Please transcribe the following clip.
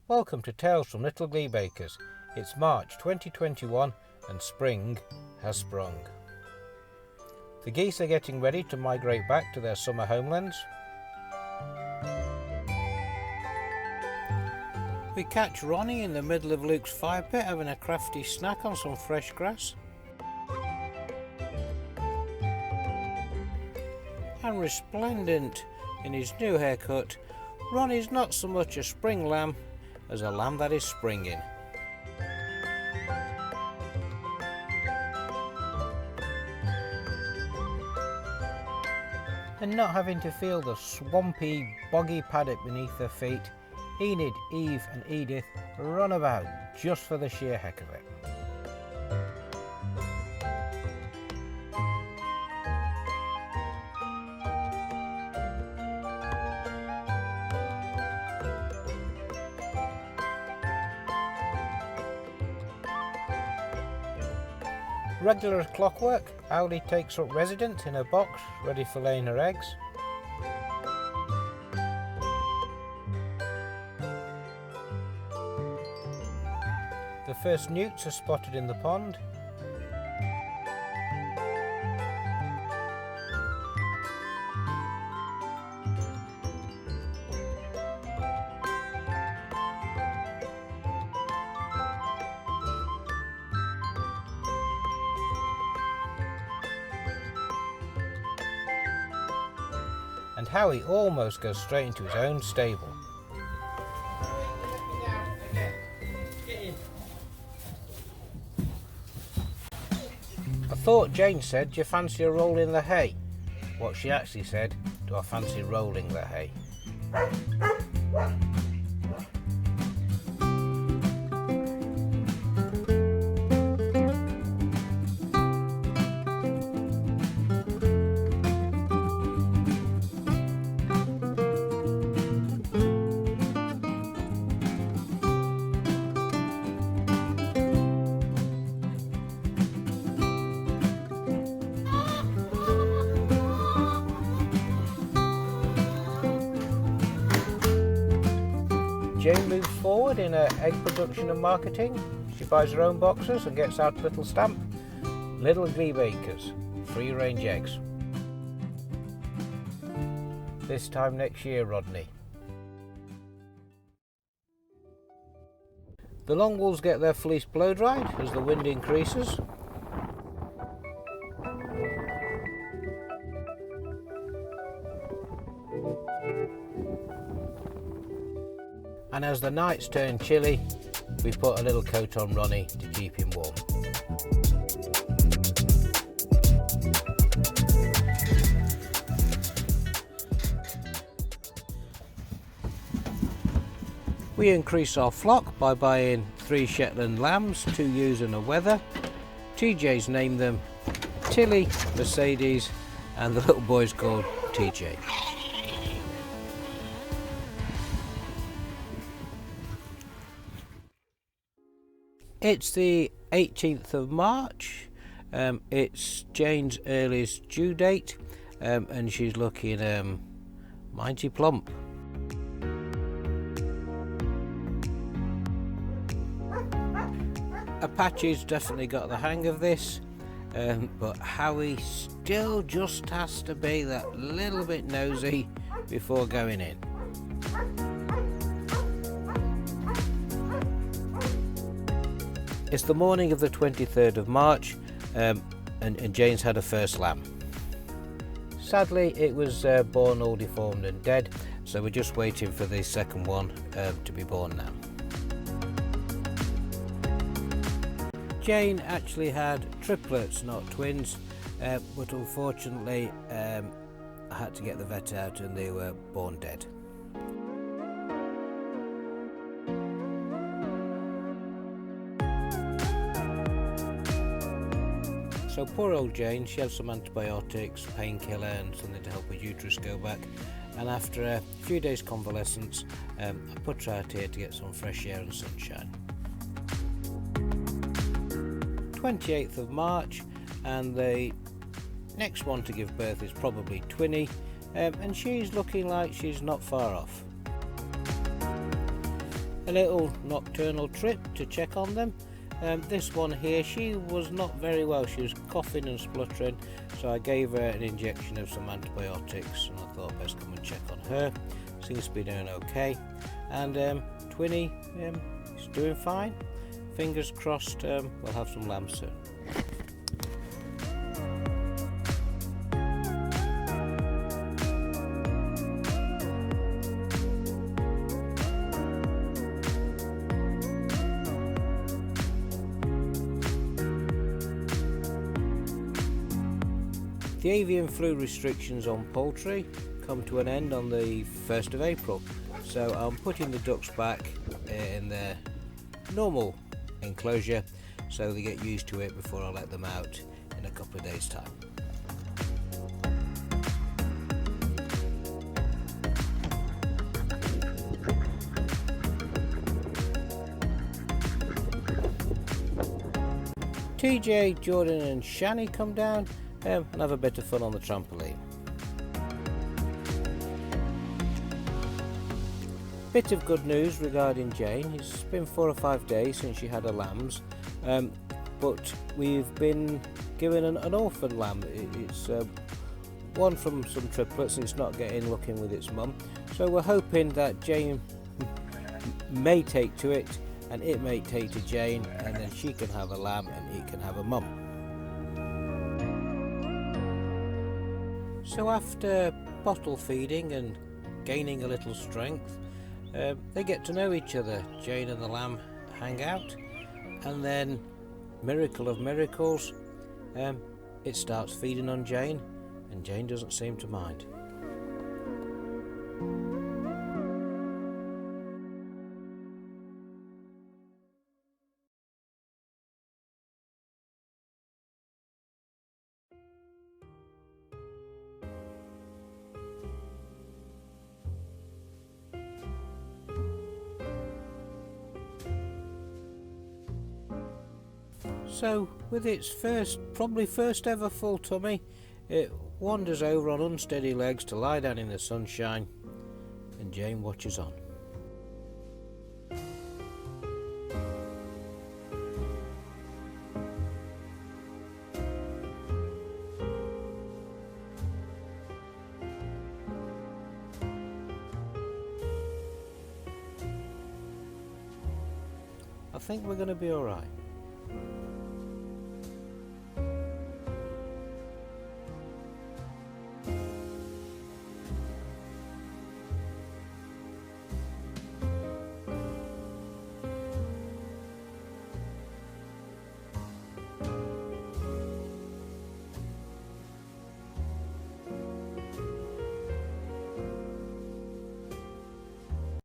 Welcome to Tales from Little Glebe Acres. It's March 2021 and spring has sprung. The geese are getting ready to migrate back to their summer homelands. We catch Ronnie in the middle of Luke's fire pit having a crafty snack on some fresh grass. And resplendent in his new haircut, Ronnie's not so much a spring lamb as a lamb that is springing. And not having to feel the swampy, boggy paddock beneath their feet, Enid, Eve and Edith run about just for the sheer heck of it. Regular as clockwork, Owlie takes up residence in her box, ready for laying her eggs. The first newts are spotted in the pond. And Howie almost goes straight into his own stable. I thought Jane said, "Do you fancy a roll in the hay?" What she actually said, "Do I fancy rolling the hay?" Jane moves forward in her egg production and marketing. She buys her own boxes and gets out a little stamp. Little Glebe Acres, free range eggs. This time next year, Rodney. The Longwools get their fleece blow dried as the wind increases. And as the nights turn chilly, we put a little coat on Ronnie to keep him warm. We increase our flock by buying 3 Shetland lambs, 2 ewes and a wether. TJ's named them Tilly, Mercedes, and the little boy's called TJ. It's the 18th of March, it's Jane's earliest due date, and she's looking mighty plump. Apache's definitely got the hang of this, but Howie still just has to be that little bit nosy before going in. It's the morning of the 23rd of March, and Jane's had her first lamb. Sadly, it was born all deformed and dead, so we're just waiting for the second one to be born now. Jane actually had triplets, not twins, but unfortunately I had to get the vet out and they were born dead. So poor old Jane, she had some antibiotics, painkiller and something to help her uterus go back, and after a few days convalescence I put her out here to get some fresh air and sunshine. 28th of March, and the next one to give birth is probably Twinny, and she's looking like she's not far off. a little nocturnal trip to check on them. This one here, she was not very well. She was coughing and spluttering, so I gave her an injection of some antibiotics, and I thought best come and check on her. Seems to be doing okay, and Twinny is doing fine. Fingers crossed, we'll have some lambs soon. The avian flu restrictions on poultry come to an end on the 1st of April, so I'm putting the ducks back in their normal enclosure so they get used to it before I let them out in a couple of days' time. TJ, Jordan and Shani come down and have a bit of fun on the trampoline. Bit of good news regarding Jane. It's been 4 or 5 days since she had her lambs, but we've been given an orphan lamb. It's one from some triplets, and it's not getting looking with its mum, so we're hoping that Jane may take to it and it may take to Jane, and then she can have a lamb and it can have a mum. So after bottle feeding and gaining a little strength, they get to know each other. Jane and the lamb hang out, and then, miracle of miracles, it starts feeding on Jane, and Jane doesn't seem to mind. So, with its probably first ever full tummy, it wanders over on unsteady legs to lie down in the sunshine, and Jane watches on. I think we're going to be alright.